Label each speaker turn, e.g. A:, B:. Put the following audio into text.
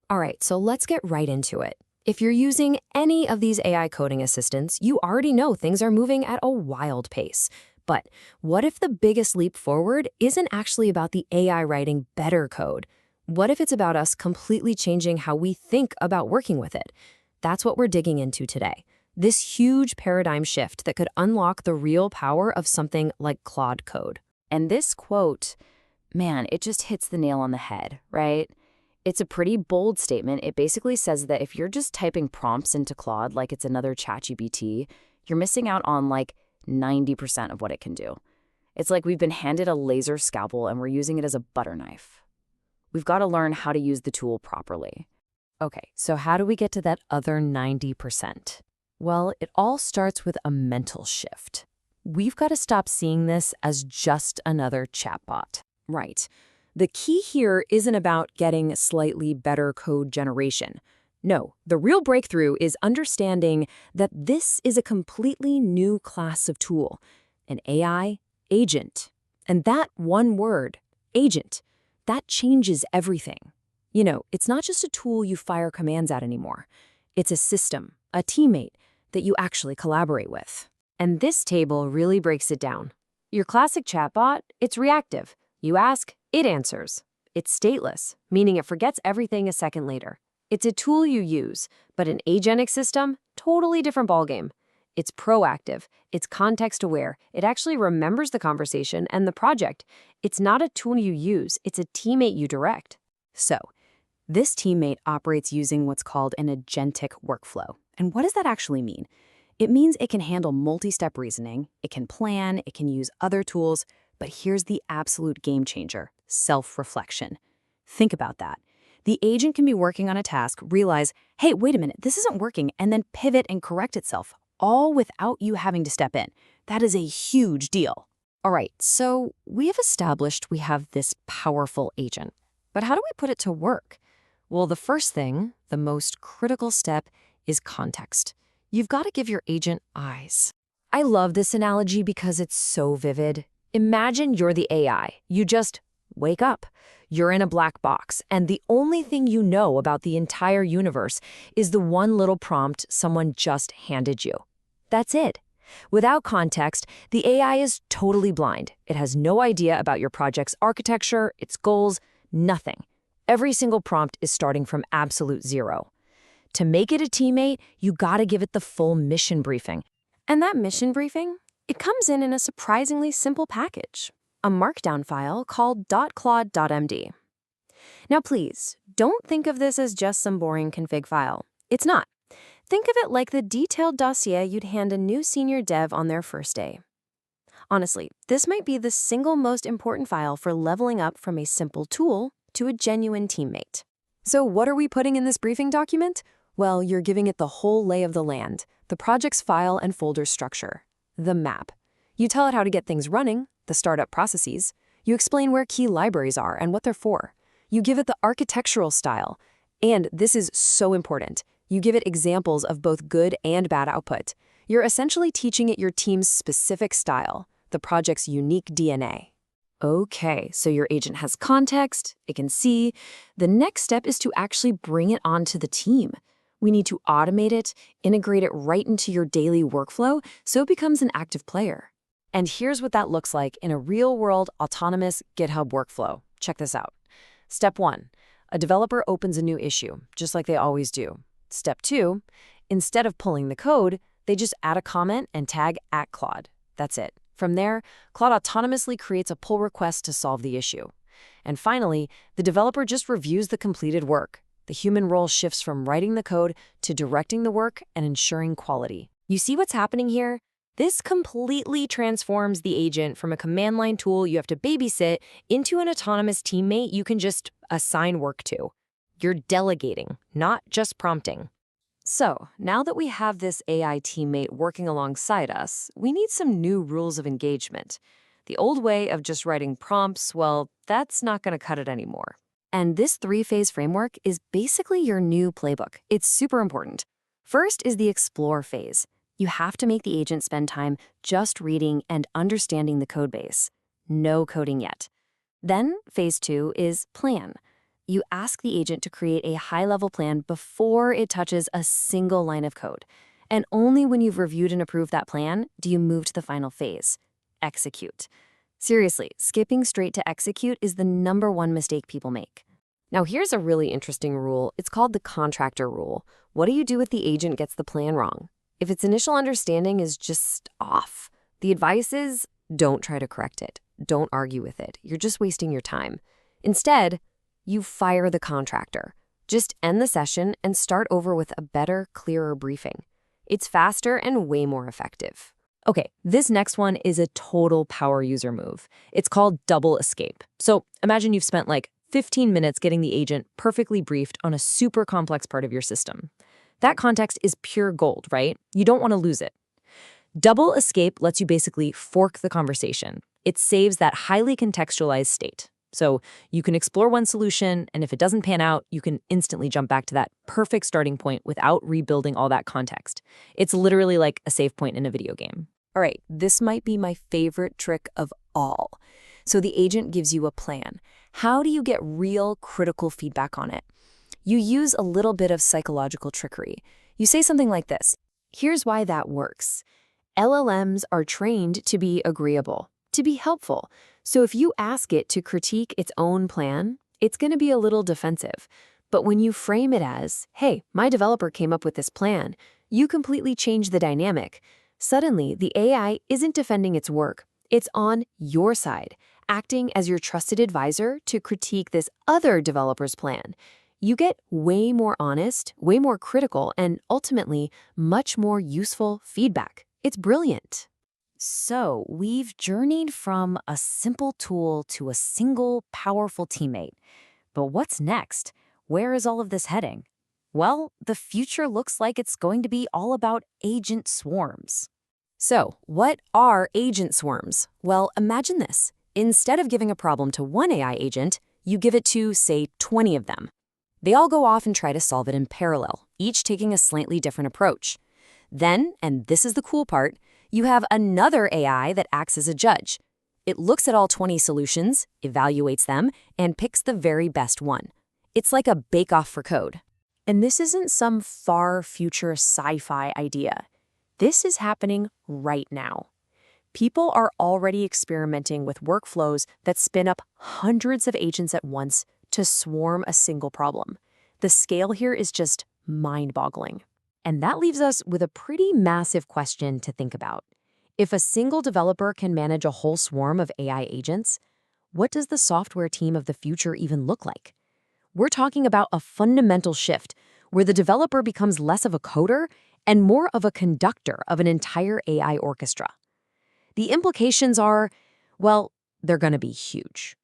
A: All right, so let's get right into it. If you're using any of these AI coding assistants, you already know things are moving at a wild pace. But what if the biggest leap forward isn't actually about the AI writing better code? What if it's about us completely changing how we think about working with it? That's what we're digging into today. This huge paradigm shift that could unlock the real power of something like Claude code.
B: And this quote, man, it just hits the nail on the head, right? It's a pretty bold statement. It basically says that if you're just typing prompts into Claude like it's another ChatGPT, you're missing out on like 90% of what it can do. It's like we've been handed a laser scalpel and we're using it as a butter knife. We've got to learn how to use the tool properly.
A: Okay, so how do we get to that other 90%? Well, it all starts with a mental shift. We've got to stop seeing this as just another chatbot. Right. The key here isn't about getting slightly better code generation. No, the real breakthrough is understanding that this is a completely new class of tool, an AI agent. And that one word, agent, that changes everything. You know, it's not just a tool you fire commands at anymore. It's a system, a teammate that you actually collaborate with. And this table really breaks it down. Your classic chatbot, it's reactive. You ask, it answers. It's stateless, meaning it forgets everything a second later. It's a tool you use, but an agentic system, totally different ballgame. It's proactive, it's context-aware, it actually remembers the conversation and the project. It's not a tool you use, it's a teammate you direct. So, this teammate operates using what's called an agentic workflow. And what does that actually mean? It means it can handle multi-step reasoning, it can plan, it can use other tools, but here's the absolute game changer, self-reflection. Think about that. The agent can be working on a task, realize, hey, wait a minute, this isn't working, and then pivot and correct itself, all without you having to step in. That is a huge deal. All right, so we have established we have this powerful agent. But how do we put it to work? Well, the first thing, the most critical step, is context. You've got to give your agent eyes. I love this analogy because it's so vivid. Imagine you're the AI. You just wake up. You're in a black box, and the only thing you know about the entire universe is the one little prompt someone just handed you. That's it. Without context, the AI is totally blind. It has no idea about your project's architecture, its goals, nothing. Every single prompt is starting from absolute zero. To make it a teammate, you gotta give it the full mission briefing. And that mission briefing? It comes in a surprisingly simple package, a markdown file called .claude.md. Now please, don't think of this as just some boring config file. It's not. Think of it like the detailed dossier you'd hand a new senior dev on their first day. Honestly, this might be the single most important file for leveling up from a simple tool to a genuine teammate. So what are we putting in this briefing document? Well, you're giving it the whole lay of the land, the project's file and folder structure. The map. You tell it how to get things running, the startup processes. You explain where key libraries are and what they're for. You give it the architectural style. And this is so important. You give it examples of both good and bad output. You're essentially teaching it your team's specific style, the project's unique DNA. Okay, so your agent has context, it can see. The next step is to actually bring it onto the team. We need to automate it, integrate it right into your daily workflow so it becomes an active player. And here's what that looks like in a real-world autonomous GitHub workflow. Check this out. Step 1, a developer opens a new issue, just like they always do. Step 2, instead of pulling the code, they just add a comment and tag @Claude. That's it. From there, Claude autonomously creates a pull request to solve the issue. And finally, the developer just reviews the completed work. The human role shifts from writing the code to directing the work and ensuring quality. You see what's happening here? This completely transforms the agent from a command line tool you have to babysit into an autonomous teammate you can just assign work to. You're delegating, not just prompting. So, now that we have this AI teammate working alongside us, we need some new rules of engagement. The old way of just writing prompts, well, that's not going to cut it anymore. And this 3-phase framework is basically your new playbook. It's super important. First is the explore phase. You have to make the agent spend time just reading and understanding the code base. No coding yet. Then, phase 2 is plan.
B: You ask the agent to create a high-level plan before it touches a single line of code. And only when you've reviewed and approved that plan do you move to the final phase, execute. Seriously, skipping straight to execute is the #1 mistake people make.
A: Now, here's a really interesting rule. It's called the contractor rule. What do you do if the agent gets the plan wrong? If its initial understanding is just off, the advice is don't try to correct it. Don't argue with it. You're just wasting your time. Instead, you fire the contractor. Just end the session and start over with a better, clearer briefing. It's faster and way more effective. Okay, this next one is a total power user move. It's called double escape. So imagine you've spent like 15 minutes getting the agent perfectly briefed on a super complex part of your system. That context is pure gold, right? You don't want to lose it. Double escape lets you basically fork the conversation. It saves that highly contextualized state. So you can explore one solution, and if it doesn't pan out, you can instantly jump back to that perfect starting point without rebuilding all that context. It's literally like a save point in a video game.
B: All right, this might be my favorite trick of all. So the agent gives you a plan. How do you get real critical feedback on it? You use a little bit of psychological trickery. You say something like this. Here's why that works. LLMs are trained to be agreeable, to be helpful. So if you ask it to critique its own plan, it's going to be a little defensive. But when you frame it as, hey, my developer came up with this plan, you completely change the dynamic. Suddenly, the AI isn't defending its work. It's on your side, acting as your trusted advisor to critique this other developer's plan. You get way more honest, way more critical, and ultimately, much more useful feedback. It's brilliant. So, we've journeyed from a simple tool to a single, powerful teammate. But what's next? Where is all of this heading? Well, the future looks like it's going to be all about agent swarms. So, what are agent swarms? Well, imagine this. Instead of giving a problem to one AI agent, you give it to, say, 20 of them. They all go off and try to solve it in parallel, each taking a slightly different approach. Then, and this is the cool part, you have another AI that acts as a judge. It looks at all 20 solutions, evaluates them, and picks the very best one. It's like a bake-off for code. And this isn't some far future sci-fi idea. This is happening right now. People are already experimenting with workflows that spin up hundreds of agents at once to swarm a single problem. The scale here is just mind-boggling. And that leaves us with a pretty massive question to think about. If a single developer can manage a whole swarm of AI agents, what does the software team of the future even look like? We're talking about a fundamental shift where the developer becomes less of a coder and more of a conductor of an entire AI orchestra. The implications are, well, they're going to be huge.